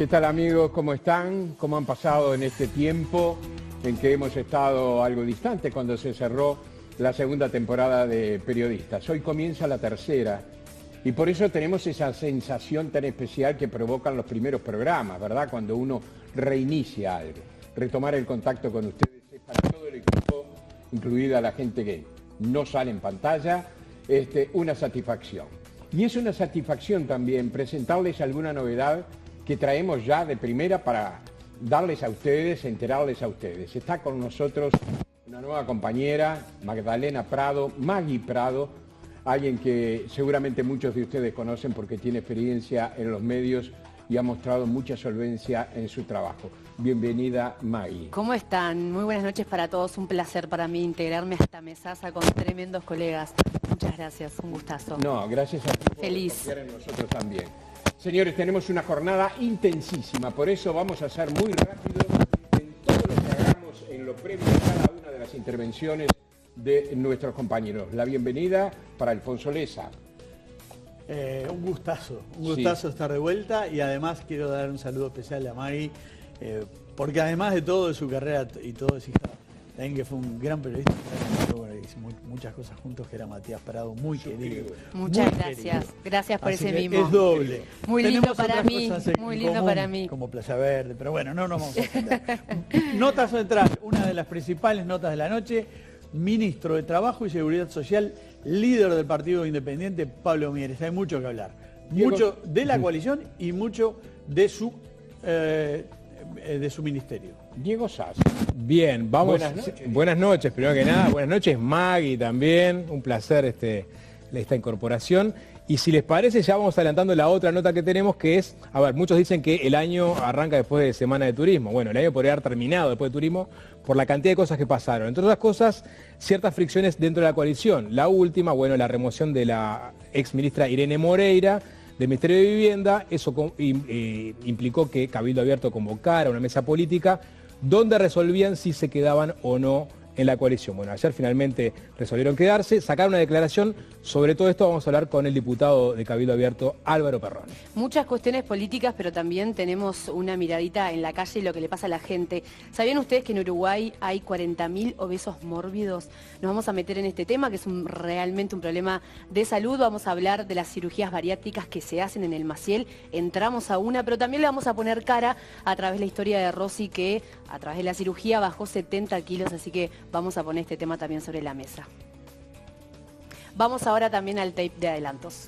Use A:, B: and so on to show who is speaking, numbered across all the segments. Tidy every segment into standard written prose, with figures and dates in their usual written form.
A: ¿Qué tal, amigos? ¿Cómo están? ¿Cómo han pasado en este tiempo en que hemos estado algo distante cuando se cerró la segunda temporada de Periodistas? Hoy comienza la tercera y por eso tenemos esa sensación tan especial que provocan los primeros programas, ¿verdad? Cuando uno reinicia algo. Retomar el contacto con ustedes es para todo el equipo, incluida la gente que no sale en pantalla, una satisfacción. Y es una satisfacción también presentarles alguna novedad que traemos ya de primera para darles a ustedes, enterarles a ustedes. Está con nosotros una nueva compañera, Magdalena Prado, Maggie Prado, alguien que seguramente muchos de ustedes conocen porque tiene experiencia en los medios y ha mostrado mucha solvencia en su trabajo. Bienvenida, Maggie.
B: ¿Cómo están? Muy buenas noches para todos. Un placer para mí integrarme a esta mesaza con tremendos colegas. Muchas gracias, un gustazo.
A: No, gracias a ti por confiar en nosotros también. Señores, tenemos una jornada intensísima, por eso vamos a ser muy rápidos en todo lo que hagamos en lo previo de cada una de las intervenciones de nuestros compañeros. La bienvenida para Alfonso Leza.
C: Un gustazo estar de vuelta y además quiero dar un saludo especial a Maggie, porque además de todo de su carrera y todo de su hija, también que fue un gran periodista, hicimos muchas cosas juntos, que era Matías Prado, muy querido.
B: Muchas gracias, gracias por ese mimo.
C: Es doble.
B: Muy lindo para mí, muy lindo para mí.
C: Como Playa Verde, pero bueno, no nos vamos a entender. Nota central, una de las principales notas de la noche: ministro de Trabajo y Seguridad Social, líder del Partido Independiente, Pablo Mieres. Hay mucho que hablar. Mucho de la coalición y mucho de su ministerio.
A: Diego Sass.
D: Bien, vamos. Buenas noches, primero que nada. Buenas noches, Maggie también. Un placer esta incorporación. Y si les parece, ya vamos adelantando la otra nota que tenemos, que es, a ver, muchos dicen que el año arranca después de Semana de Turismo. Bueno, el año podría haber terminado después de turismo por la cantidad de cosas que pasaron. Entre otras cosas, ciertas fricciones dentro de la coalición. La última, bueno, la remoción de la exministra Irene Moreira del Ministerio de Vivienda. Eso implicó que Cabildo Abierto convocara una mesa política donde resolvían si se quedaban o no en la coalición. Bueno, ayer finalmente resolvieron quedarse, sacaron una declaración. Sobre todo esto vamos a hablar con el diputado de Cabildo Abierto, Álvaro Perrone.
B: Muchas cuestiones políticas, pero también tenemos una miradita en la calle y lo que le pasa a la gente. ¿Sabían ustedes que en Uruguay hay 40.000 obesos mórbidos? Nos vamos a meter en este tema, que es realmente un problema de salud. Vamos a hablar de las cirugías bariátricas que se hacen en el Maciel. Entramos a una, pero también le vamos a poner cara a través de la historia de Rosy, que a través de la cirugía bajó 70 kilos, así que vamos a poner este tema también sobre la mesa. Vamos ahora también al tape de adelantos.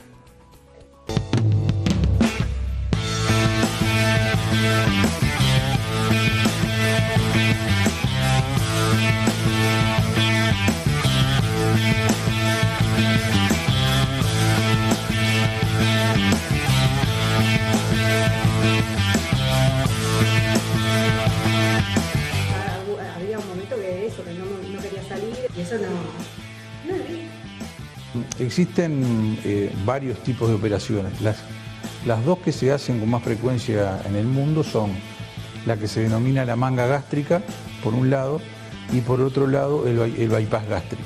E: Había un momento que no quería salir y eso no.
F: Existen varios tipos de operaciones. Las dos que se hacen con más frecuencia en el mundo son la que se denomina la manga gástrica, por un lado, y por otro lado el bypass gástrico.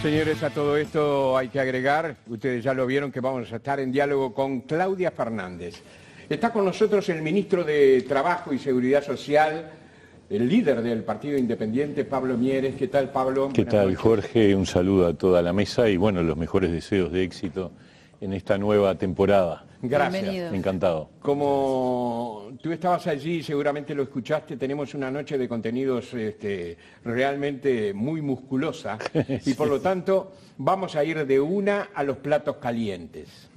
A: Señores, a todo esto hay que agregar, ustedes ya lo vieron, que vamos a estar en diálogo con Claudia Fernández. Está con nosotros el ministro de Trabajo y Seguridad Social, el líder del Partido Independiente, Pablo Mieres. ¿Qué tal, Pablo?
G: ¿Qué tal, Jorge? Un saludo a toda la mesa y, bueno, los mejores deseos de éxito en esta nueva temporada.
A: Gracias.
B: Bienvenido.
G: Encantado.
A: Como tú estabas allí, seguramente lo escuchaste, tenemos una noche de contenidos realmente muy musculosa y por lo tanto vamos a ir de una a los platos calientes.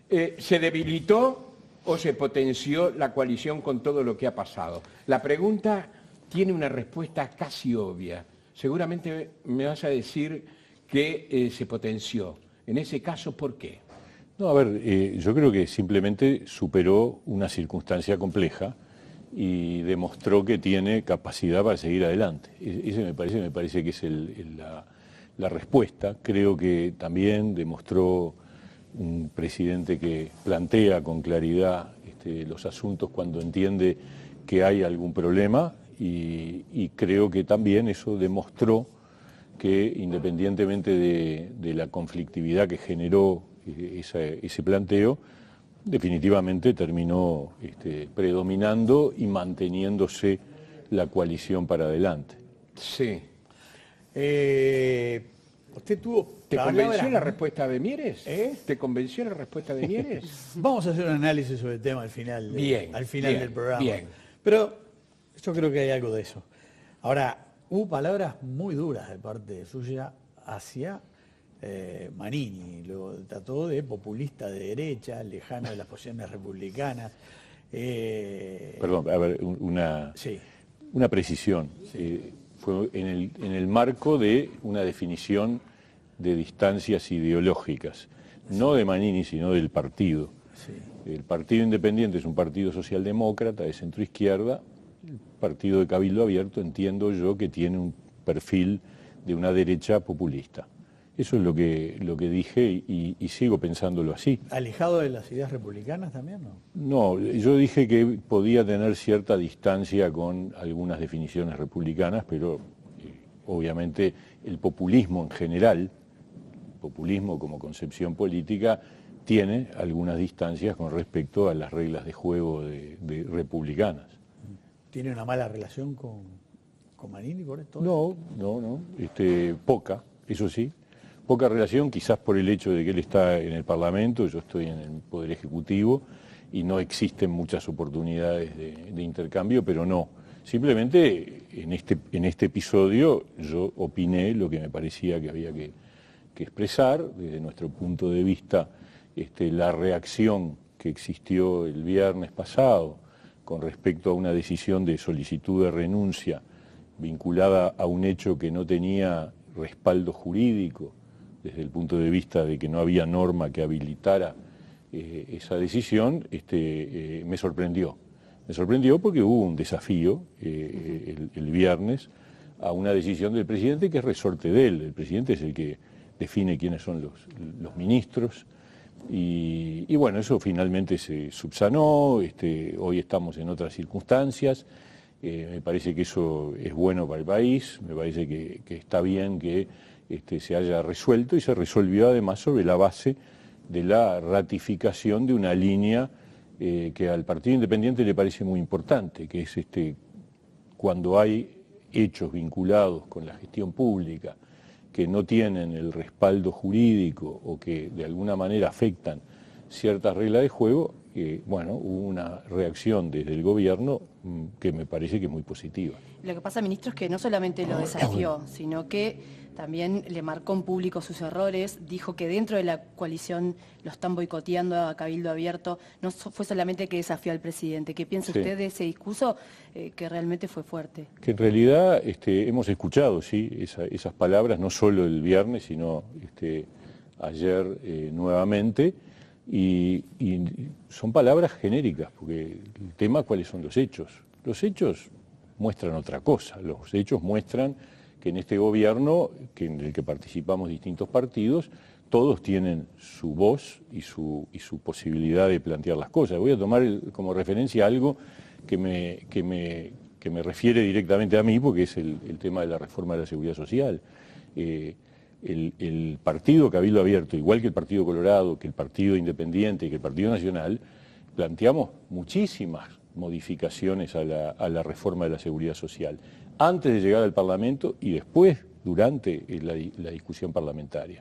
A: ¿Se debilitó o se potenció la coalición con todo lo que ha pasado? La pregunta tiene una respuesta casi obvia. Seguramente me vas a decir que se potenció. En ese caso, ¿por qué?
G: No, a ver, yo creo que simplemente superó una circunstancia compleja y demostró que tiene capacidad para seguir adelante. Ese me parece que es la respuesta. Creo que también demostró un presidente que plantea con claridad los asuntos cuando entiende que hay algún problema y creo que también eso demostró que independientemente de la conflictividad que generó ese planteo, definitivamente terminó predominando y manteniéndose la coalición para adelante.
A: Sí.
C: Usted tuvo...
A: ¿Te convenció la respuesta de Mieres? ¿Te convenció la respuesta de Mieres?
C: Vamos a hacer un análisis sobre el tema al final,
A: Bien,
C: del programa.
A: Bien.
C: Pero yo creo que hay algo de eso. Ahora, hubo palabras muy duras de parte suya hacia Manini. Lo trató de populista de derecha, lejano de las posiciones republicanas.
G: Perdón, a ver, una precisión.
C: Sí.
G: Fue en el marco de una definición de distancias ideológicas, no de Manini, sino del partido. Sí. El Partido Independiente es un partido socialdemócrata de centroizquierda. El Partido de Cabildo Abierto, entiendo yo, que tiene un perfil de una derecha populista. Eso es lo que dije y sigo pensándolo así.
C: ¿Alejado de las ideas republicanas también, no?
G: No, yo dije que podía tener cierta distancia con algunas definiciones republicanas, pero obviamente el populismo en general, populismo como concepción política, tiene algunas distancias con respecto a las reglas de juego de republicanas.
C: ¿Tiene una mala relación con Manini por esto?
G: No, poca, eso sí. Poca relación, quizás por el hecho de que él está en el Parlamento, yo estoy en el Poder Ejecutivo y no existen muchas oportunidades de intercambio, pero no. Simplemente en este episodio yo opiné lo que me parecía que había que expresar. Desde nuestro punto de vista, la reacción que existió el viernes pasado con respecto a una decisión de solicitud de renuncia vinculada a un hecho que no tenía respaldo jurídico, desde el punto de vista de que no había norma que habilitara esa decisión, me sorprendió. Me sorprendió porque hubo un desafío el viernes a una decisión del presidente que es resorte de él. El presidente es el que define quiénes son los ministros y bueno, eso finalmente se subsanó. Hoy estamos en otras circunstancias. Me parece que eso es bueno para el país, me parece que está bien que se haya resuelto y se resolvió además sobre la base de la ratificación de una línea que al Partido Independiente le parece muy importante, que es cuando hay hechos vinculados con la gestión pública que no tienen el respaldo jurídico o que de alguna manera afectan ciertas reglas de juego, hubo una reacción desde el gobierno que me parece que es muy positiva.
B: Lo que pasa, ministro, es que no solamente lo desafió, sino que también le marcó en público sus errores, dijo que dentro de la coalición lo están boicoteando a Cabildo Abierto, no fue solamente que desafió al presidente. ¿Qué piensa usted de ese discurso que realmente fue fuerte?
G: Que en realidad hemos escuchado esas palabras, no solo el viernes, sino ayer nuevamente, y son palabras genéricas, porque el tema, ¿cuáles son los hechos? Los hechos muestran otra cosa, los hechos muestran que en este gobierno, en el que participamos distintos partidos, todos tienen su voz y su posibilidad de plantear las cosas. Voy a tomar como referencia algo que me refiere directamente a mí, porque es el tema de la reforma de la seguridad social. El partido Cabildo Abierto, igual que el Partido Colorado, que el Partido Independiente y que el Partido Nacional, planteamos muchísimas modificaciones a la reforma de la seguridad social, antes de llegar al Parlamento y después, durante la discusión parlamentaria.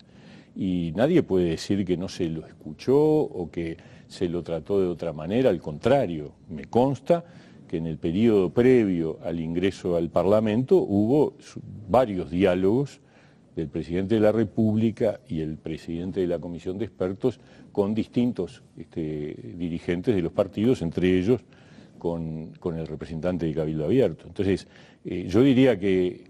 G: y nadie puede decir que no se lo escuchó o que se lo trató de otra manera. Al contrario, me consta que en el periodo previo al ingreso al Parlamento hubo varios diálogos del presidente de la República y el presidente de la Comisión de Expertos con distintos dirigentes de los partidos, entre ellos con el representante de Cabildo Abierto. Entonces, yo diría que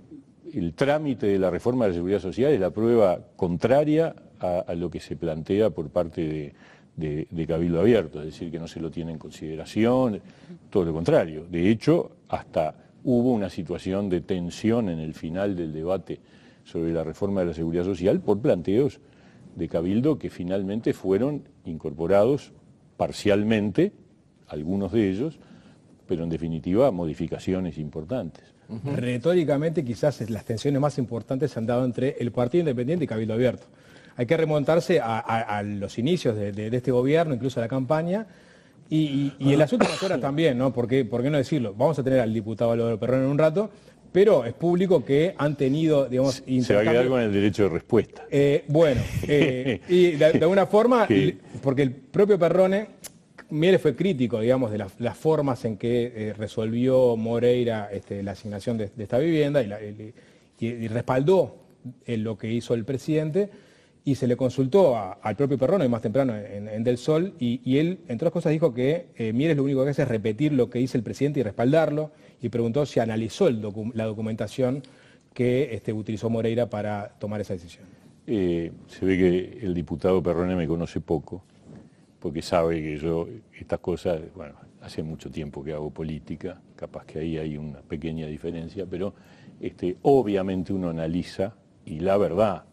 G: el trámite de la reforma de la Seguridad Social es la prueba contraria a lo que se plantea por parte de Cabildo Abierto, es decir, que no se lo tiene en consideración, todo lo contrario. De hecho, hasta hubo una situación de tensión en el final del debate sobre la reforma de la Seguridad Social por planteos de Cabildo que finalmente fueron incorporados parcialmente, algunos de ellos, pero en definitiva modificaciones importantes.
D: Retóricamente quizás las tensiones más importantes se han dado entre el Partido Independiente y Cabildo Abierto. Hay que remontarse a los inicios de este gobierno, incluso a la campaña, y en las últimas horas también, ¿no? ¿Por qué no decirlo? Vamos a tener al diputado Álvaro Perrone en un rato, pero es público que han tenido, digamos...
G: Se va a quedar con el derecho de respuesta.
D: Y de alguna forma, porque el propio Perrone, Mieres fue crítico, digamos, de las formas en que resolvió Moreira la asignación de esta vivienda y respaldó lo que hizo el presidente, y se le consultó al propio Perrone más temprano en Del Sol, y él, entre otras cosas, dijo que Mieres lo único que hace es repetir lo que dice el presidente y respaldarlo, y preguntó si analizó la documentación que utilizó Moreira para tomar esa decisión.
G: Se ve que el diputado Perrone me conoce poco, porque sabe que yo estas cosas, bueno, hace mucho tiempo que hago política, capaz que ahí hay una pequeña diferencia, pero obviamente uno analiza, y la verdad,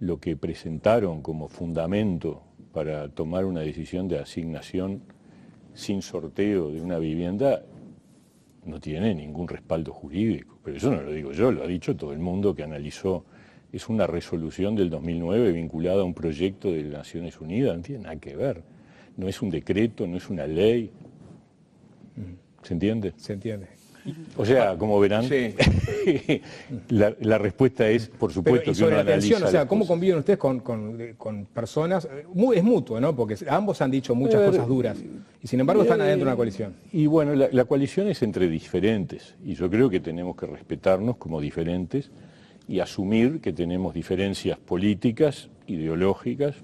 G: lo que presentaron como fundamento para tomar una decisión de asignación sin sorteo de una vivienda no tiene ningún respaldo jurídico. Pero eso no lo digo yo, lo ha dicho todo el mundo que analizó. Es una resolución del 2009 vinculada a un proyecto de las Naciones Unidas, no tiene nada que ver. No es un decreto, no es una ley. ¿Se entiende?
D: Se entiende.
G: O sea, como verán,
A: sí.
G: la respuesta es, por supuesto, que uno
D: la
G: analiza.
D: atención, o sea, ¿cómo conviven ustedes con personas? Es mutuo, ¿no? Porque ambos han dicho muchas cosas duras y sin embargo están adentro de una coalición.
G: Y bueno, la coalición es entre diferentes y yo creo que tenemos que respetarnos como diferentes y asumir que tenemos diferencias políticas, ideológicas.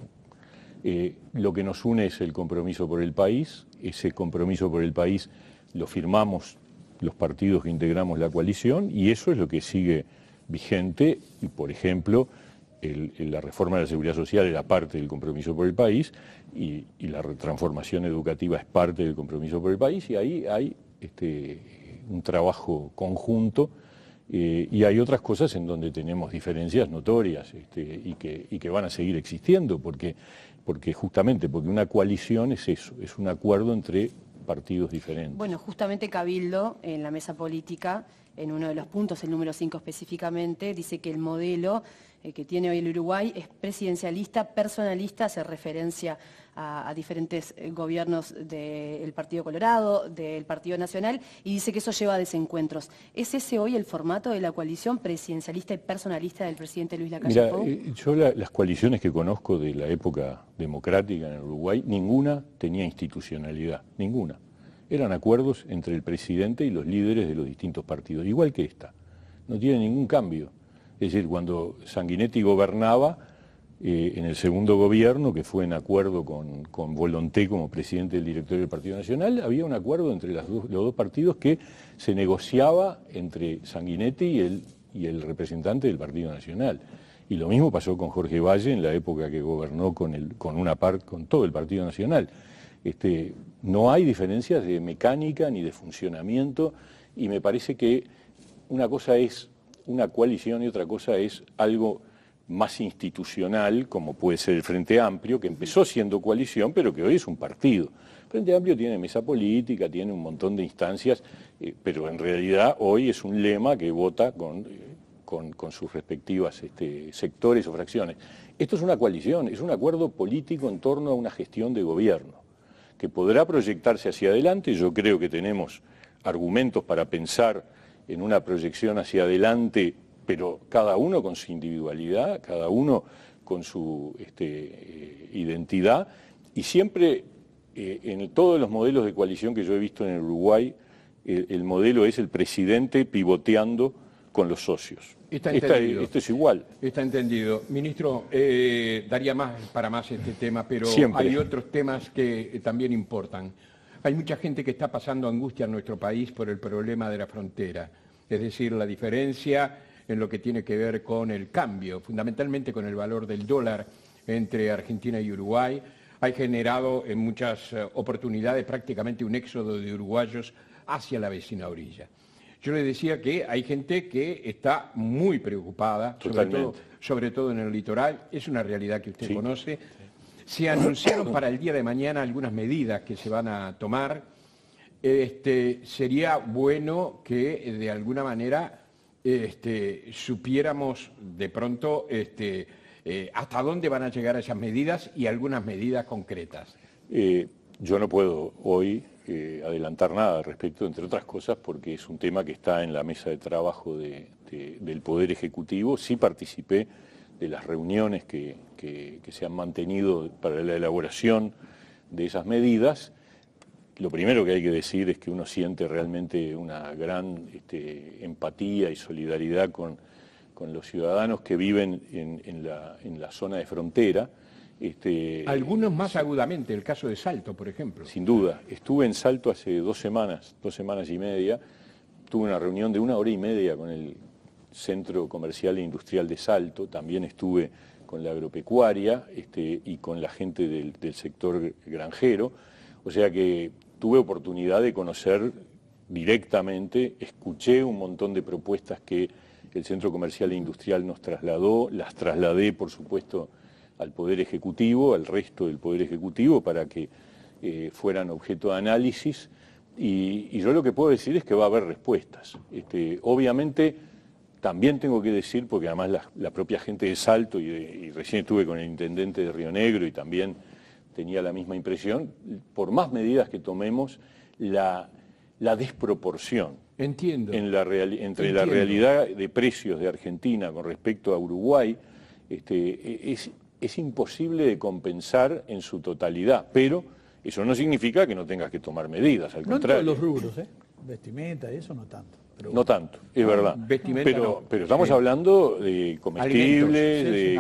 G: Lo que nos une es el compromiso por el país. Ese compromiso por el país lo firmamos los partidos que integramos la coalición, y eso es lo que sigue vigente, y por ejemplo, la reforma de la Seguridad Social era parte del compromiso por el país, y la transformación educativa es parte del compromiso por el país, y ahí hay un trabajo conjunto, y hay otras cosas en donde tenemos diferencias notorias y que van a seguir existiendo, porque justamente porque una coalición es eso, es un acuerdo entre partidos diferentes.
B: Bueno, justamente Cabildo, en la mesa política, en uno de los puntos, el número 5 específicamente, dice que el modelo que tiene hoy el Uruguay es presidencialista, personalista, hace referencia a diferentes gobiernos del Partido Colorado, del Partido Nacional, y dice que eso lleva a desencuentros. ¿Es ese hoy el formato de la coalición presidencialista y personalista del presidente Luis Lacalle Pou?
G: Yo las coaliciones que conozco de la época democrática en el Uruguay, ninguna tenía institucionalidad, ninguna. Eran acuerdos entre el presidente y los líderes de los distintos partidos, igual que esta. No tiene ningún cambio. Es decir, cuando Sanguinetti gobernaba, en el segundo gobierno, que fue en acuerdo con Volonté como presidente del directorio del Partido Nacional, había un acuerdo entre los dos partidos que se negociaba entre Sanguinetti y el representante del Partido Nacional. Y lo mismo pasó con Jorge Valle en la época que gobernó con todo el Partido Nacional. No hay diferencias de mecánica ni de funcionamiento, y me parece que una cosa es una coalición y otra cosa es algo más institucional, como puede ser el Frente Amplio, que empezó siendo coalición, pero que hoy es un partido. El Frente Amplio tiene mesa política, tiene un montón de instancias, pero en realidad hoy es un lema que vota con sus respectivas sectores o fracciones. Esto es una coalición, es un acuerdo político en torno a una gestión de gobierno, que podrá proyectarse hacia adelante. Yo creo que tenemos argumentos para pensar en una proyección hacia adelante, pero cada uno con su individualidad, cada uno identidad, y siempre en todos los modelos de coalición que yo he visto en el Uruguay, el modelo es el presidente pivoteando con los socios.
A: Está entendido.
G: Esto es igual.
A: Está entendido. Ministro, daría para más este tema, pero
G: Siempre.
A: hay otros temas que también importan. Hay mucha gente que está pasando angustia en nuestro país por el problema de la frontera, es decir, la diferencia en lo que tiene que ver con el cambio, fundamentalmente con el valor del dólar entre Argentina y Uruguay. Ha generado en muchas oportunidades prácticamente un éxodo de uruguayos hacia la vecina orilla. Yo le decía que hay gente que está muy preocupada, sobre todo en el litoral, es una realidad que usted conoce. Se anunciaron para el día de mañana algunas medidas que se van a tomar. Sería bueno que de alguna manera supiéramos de pronto hasta dónde van a llegar esas medidas y algunas medidas concretas.
G: Yo no puedo hoy adelantar nada al respecto, entre otras cosas, porque es un tema que está en la mesa de trabajo del Poder Ejecutivo. Sí participé de las reuniones que se han mantenido para la elaboración de esas medidas. Lo primero que hay que decir es que uno siente realmente una gran empatía y solidaridad con los ciudadanos que viven en la zona de frontera.
A: Algunos más agudamente, el caso de Salto, por ejemplo.
G: Sin duda. Estuve en Salto hace 2 semanas y media. Tuve una reunión de 1 hora y media con el Centro Comercial e Industrial de Salto. También estuve con la agropecuaria y con la gente del sector granjero. O sea que tuve oportunidad de conocer directamente, escuché un montón de propuestas que el Centro Comercial e Industrial nos trasladó, las trasladé, por supuesto, al Poder Ejecutivo, al resto del Poder Ejecutivo, para que fueran objeto de análisis. Y yo lo que puedo decir es que va a haber respuestas. Obviamente, también tengo que decir, porque además la propia gente de Salto, y recién estuve con el intendente de Río Negro y también tenía la misma impresión, por más medidas que tomemos, la desproporción entre la realidad de precios de Argentina con respecto a Uruguay es imposible de compensar en su totalidad, pero eso no significa que no tengas que tomar medidas, al contrario.
C: No en todos los rubros, vestimenta y eso no tanto.
G: No tanto, es verdad. Pero estamos hablando de comestibles,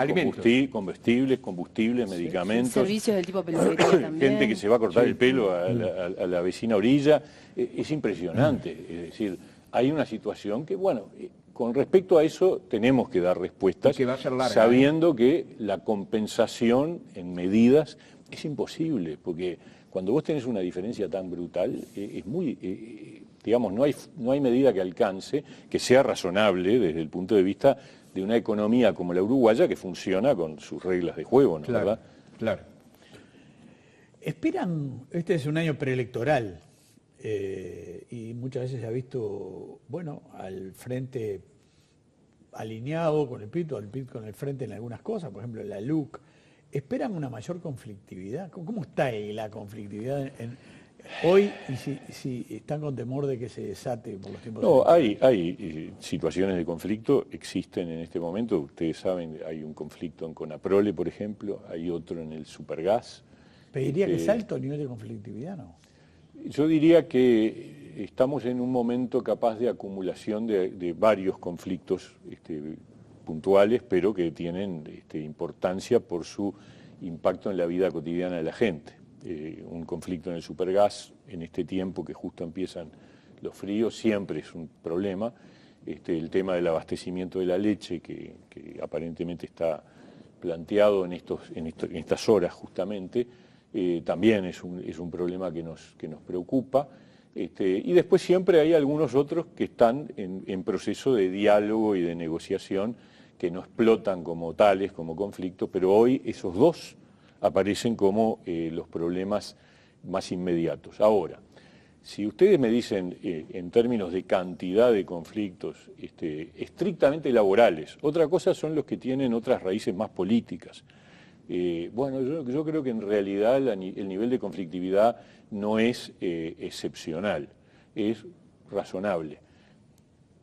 G: combustibles, medicamentos.
B: Servicios del tipo peluquería también.
G: Gente que se va a cortar el pelo a la vecina orilla. Es impresionante. Es decir, hay una situación que, bueno, con respecto a eso tenemos que dar respuestas,
A: que va a ser larga,
G: sabiendo que la compensación en medidas es imposible, porque cuando vos tenés una diferencia tan brutal, es muy... digamos, no hay medida que alcance, que sea razonable desde el punto de vista de una economía como la uruguaya que funciona con sus reglas de juego, ¿no?
A: Claro,
G: ¿verdad?
A: Claro.
C: Este es un año preelectoral y muchas veces se ha visto, bueno, al frente alineado con el PIT con el frente en algunas cosas, por ejemplo, la LUC. ¿Esperan una mayor conflictividad? ¿Cómo está ahí la conflictividad hoy, y si están con temor de que se desate por los tiempos?
G: No, hay situaciones de conflicto, existen en este momento. Ustedes saben, hay un conflicto en Conaprole, por ejemplo, hay otro en el Supergas.
C: ¿Pediría que salto el nivel de conflictividad, no?
G: Yo diría que estamos en un momento capaz de acumulación de varios conflictos puntuales, pero que tienen importancia por su impacto en la vida cotidiana de la gente. Un conflicto en el Supergas, en este tiempo que justo empiezan los fríos, siempre es un problema. El tema del abastecimiento de la leche, que aparentemente está planteado en estas horas justamente, también es un problema que nos preocupa. Y después siempre hay algunos otros que están en proceso de diálogo y de negociación, que no explotan como tales, como conflictos, pero hoy esos dos aparecen como los problemas más inmediatos. Ahora, si ustedes me dicen en términos de cantidad de conflictos estrictamente laborales, otra cosa son los que tienen otras raíces más políticas. Bueno, yo creo que en realidad el nivel de conflictividad no es excepcional, es razonable.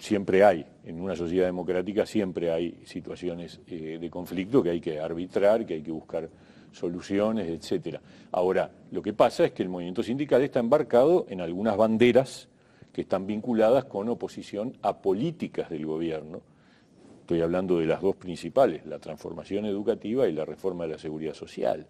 G: siempre hay, en una sociedad democrática siempre hay situaciones de conflicto que hay que arbitrar, que hay que buscar soluciones, etcétera. Ahora, lo que pasa es que el movimiento sindical está embarcado en algunas banderas que están vinculadas con oposición a políticas del gobierno. Estoy hablando de las dos principales, la transformación educativa y la reforma de la seguridad social.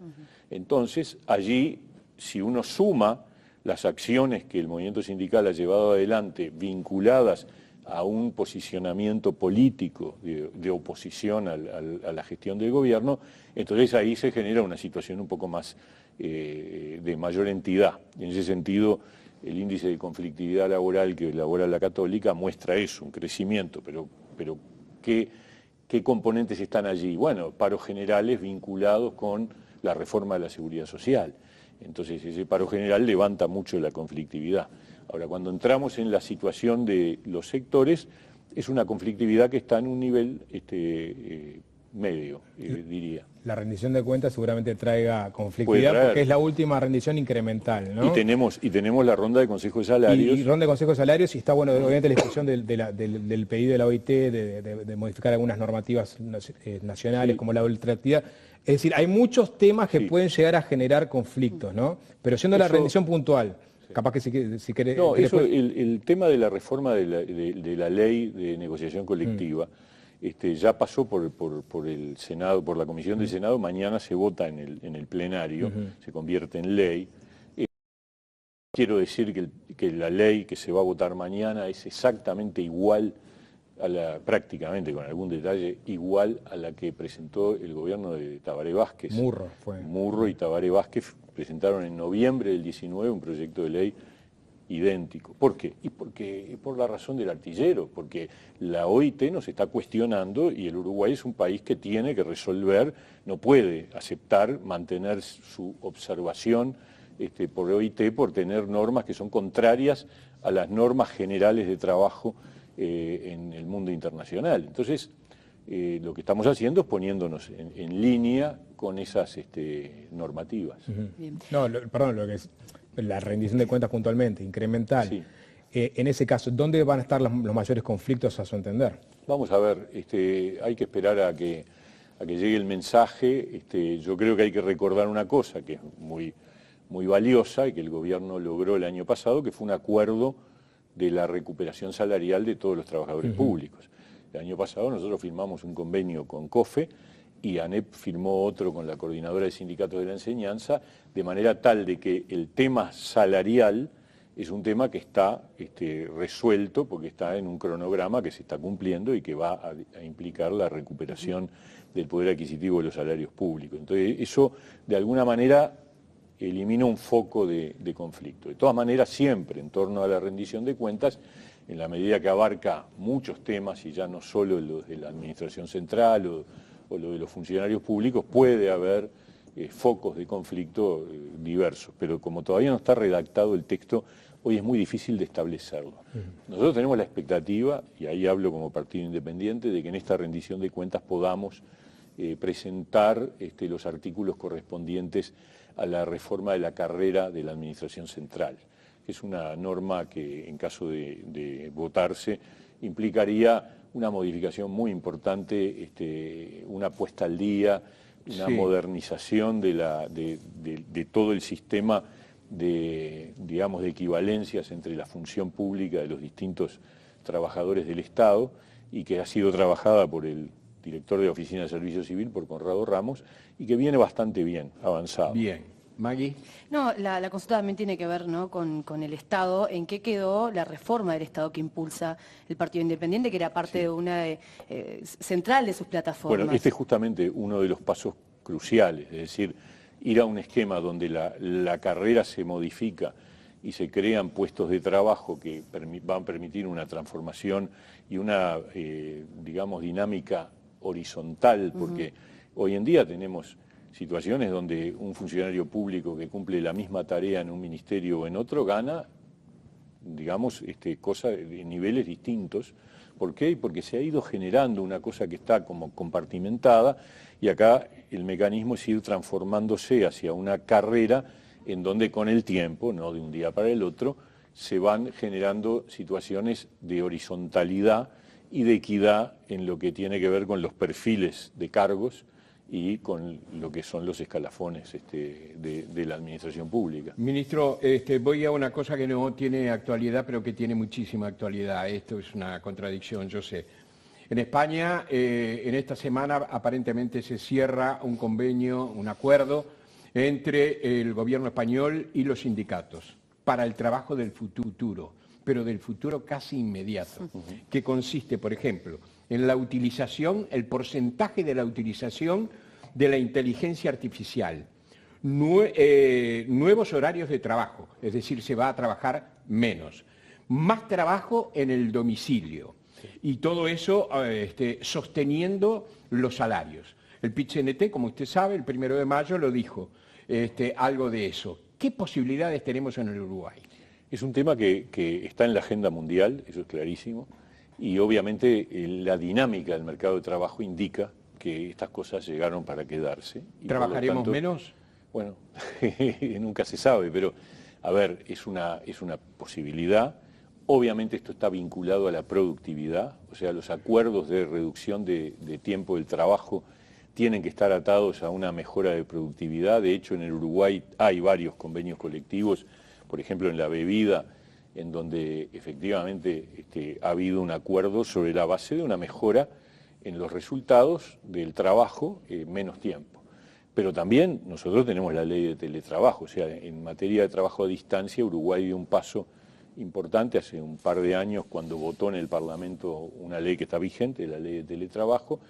G: Entonces, allí, si uno suma las acciones que el movimiento sindical ha llevado adelante vinculadas a un posicionamiento político de oposición a la gestión del gobierno, entonces ahí se genera una situación un poco más de mayor entidad. En ese sentido, el índice de conflictividad laboral que elabora la Católica muestra eso, un crecimiento, pero ¿qué componentes están allí? Bueno, paros generales vinculados con la reforma de la seguridad social. Entonces ese paro general levanta mucho la conflictividad. Ahora, cuando entramos en la situación de los sectores, es una conflictividad que está en un nivel medio, diría.
D: La rendición de cuentas seguramente traiga conflictividad porque es la última rendición incremental, ¿no?
G: Y tenemos la ronda de Consejo de Salarios.
D: Y ronda de Consejo de Salarios, y está, bueno, obviamente la discusión del pedido de la OIT de modificar algunas normativas nacionales, como la ultraactividad. Es decir, hay muchos temas que pueden llegar a generar conflictos, ¿no? Pero siendo la rendición puntual, capaz que si querés...
G: No, el tema de la reforma de la ley de negociación colectiva ya pasó por el Senado, por la Comisión del Senado, mañana se vota en el plenario, se convierte en ley. Quiero decir que la ley que se va a votar mañana es exactamente igual prácticamente, con algún detalle, igual a la que presentó el gobierno de Tabaré Vázquez. Murro y Tabaré Vázquez presentaron en noviembre del 19 un proyecto de ley idéntico. ¿Por qué? Y por la razón del artillero, porque la OIT nos está cuestionando y el Uruguay es un país que tiene que resolver, no puede aceptar mantener su observación por OIT por tener normas que son contrarias a las normas generales de trabajo en el mundo internacional. Entonces, lo que estamos haciendo es poniéndonos en línea con esas normativas.
D: No, perdón, lo que es la rendición de cuentas puntualmente, incremental.
G: Sí.
D: En ese caso, ¿dónde van a estar los mayores conflictos a su entender?
G: Vamos a ver, hay que esperar a que llegue el mensaje. Yo creo que hay que recordar una cosa que es muy, muy valiosa y que el gobierno logró el año pasado, que fue un acuerdo de la recuperación salarial de todos los trabajadores públicos. El año pasado nosotros firmamos un convenio con COFE y ANEP firmó otro con la Coordinadora de Sindicatos de la Enseñanza, de manera tal de que el tema salarial es un tema que está resuelto porque está en un cronograma que se está cumpliendo y que va a implicar la recuperación del poder adquisitivo de los salarios públicos. Entonces eso, de alguna manera, elimina un foco de conflicto. De todas maneras, siempre en torno a la rendición de cuentas, en la medida que abarca muchos temas y ya no solo los de la administración central o lo de los funcionarios públicos, puede haber focos de conflicto diversos. Pero como todavía no está redactado el texto, hoy es muy difícil de establecerlo. Nosotros tenemos la expectativa, y ahí hablo como partido independiente, de que en esta rendición de cuentas podamos presentar los artículos correspondientes a la reforma de la carrera de la Administración Central, que es una norma que, en caso de votarse, implicaría una modificación muy importante, una puesta al día, una modernización de todo el sistema de equivalencias entre la función pública de los distintos trabajadores del Estado y que ha sido trabajada por el director de la Oficina de Servicio Civil, por Conrado Ramos, y que viene bastante bien, avanzado.
A: Bien. Maggie.
B: No, la consulta también tiene que ver, ¿no?, con el Estado. ¿En qué quedó la reforma del Estado que impulsa el Partido Independiente, que era parte de una central de sus plataformas?
G: Bueno, este es justamente uno de los pasos cruciales, es decir, ir a un esquema donde la carrera se modifica y se crean puestos de trabajo que van a permitir una transformación y una, dinámica horizontal, porque hoy en día tenemos situaciones donde un funcionario público que cumple la misma tarea en un ministerio o en otro gana, cosas de niveles distintos. ¿Por qué? Porque se ha ido generando una cosa que está como compartimentada y acá el mecanismo es ir transformándose hacia una carrera en donde con el tiempo, no de un día para el otro, se van generando situaciones de horizontalidad y de equidad en lo que tiene que ver con los perfiles de cargos y con lo que son los escalafones de la administración pública.
A: Ministro, voy a una cosa que no tiene actualidad, pero que tiene muchísima actualidad. Esto es una contradicción, yo sé. En España, en esta semana, aparentemente se cierra un convenio, un acuerdo entre el gobierno español y los sindicatos para el trabajo del futuro, pero del futuro casi inmediato, que consiste, por ejemplo, en la utilización, el porcentaje de la utilización de la inteligencia artificial, nuevos horarios de trabajo, es decir, se va a trabajar menos, más trabajo en el domicilio y todo eso sosteniendo los salarios. El PIT-CNT, como usted sabe, el 1 de mayo lo dijo, algo de eso. ¿Qué posibilidades tenemos en el Uruguay?
G: Es un tema que está en la agenda mundial, eso es clarísimo, y obviamente la dinámica del mercado de trabajo indica que estas cosas llegaron para quedarse.
A: ¿Trabajaremos menos?
G: Bueno, nunca se sabe, pero a ver, es una posibilidad. Obviamente esto está vinculado a la productividad, o sea, los acuerdos de reducción de tiempo del trabajo tienen que estar atados a una mejora de productividad. De hecho, en el Uruguay hay varios convenios colectivos, por ejemplo, en la bebida, en donde efectivamente ha habido un acuerdo sobre la base de una mejora en los resultados del trabajo menos tiempo. Pero también nosotros tenemos la ley de teletrabajo, o sea, en materia de trabajo a distancia, Uruguay dio un paso importante hace un par de años cuando votó en el Parlamento una ley que está vigente, la ley de teletrabajo,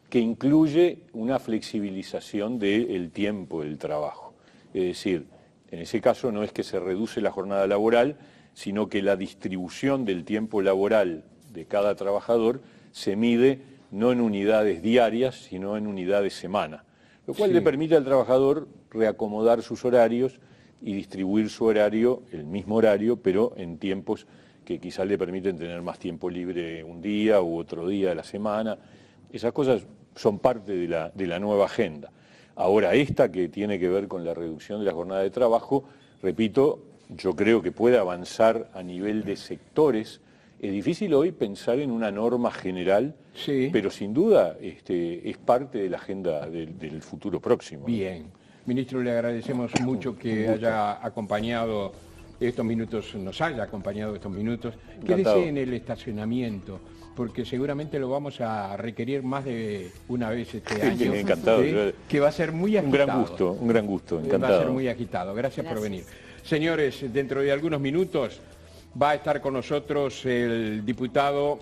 G: que incluye una flexibilización del tiempo del trabajo. Es decir, en ese caso no es que se reduce la jornada laboral, sino que la distribución del tiempo laboral de cada trabajador se mide no en unidades diarias, sino en unidades semana, lo cual le permite al trabajador reacomodar sus horarios y distribuir su horario, el mismo horario, pero en tiempos que quizás le permiten tener más tiempo libre un día u otro día de la semana. Esas cosas son parte de la nueva agenda. Ahora, esta que tiene que ver con la reducción de la jornada de trabajo, repito, yo creo que puede avanzar a nivel de sectores. Es difícil hoy pensar en una norma general, pero sin duda es parte de la agenda del futuro próximo.
A: Bien. Ministro, le agradecemos mucho que haya acompañado estos minutos, nos haya acompañado estos minutos. Quédese en el estacionamiento, porque seguramente lo vamos a requerir más de una vez este año.
G: Encantado.
A: Que va a ser muy agitado.
G: Un gran gusto, encantado.
A: Va a ser muy agitado. Gracias por venir. Señores, dentro de algunos minutos va a estar con nosotros el diputado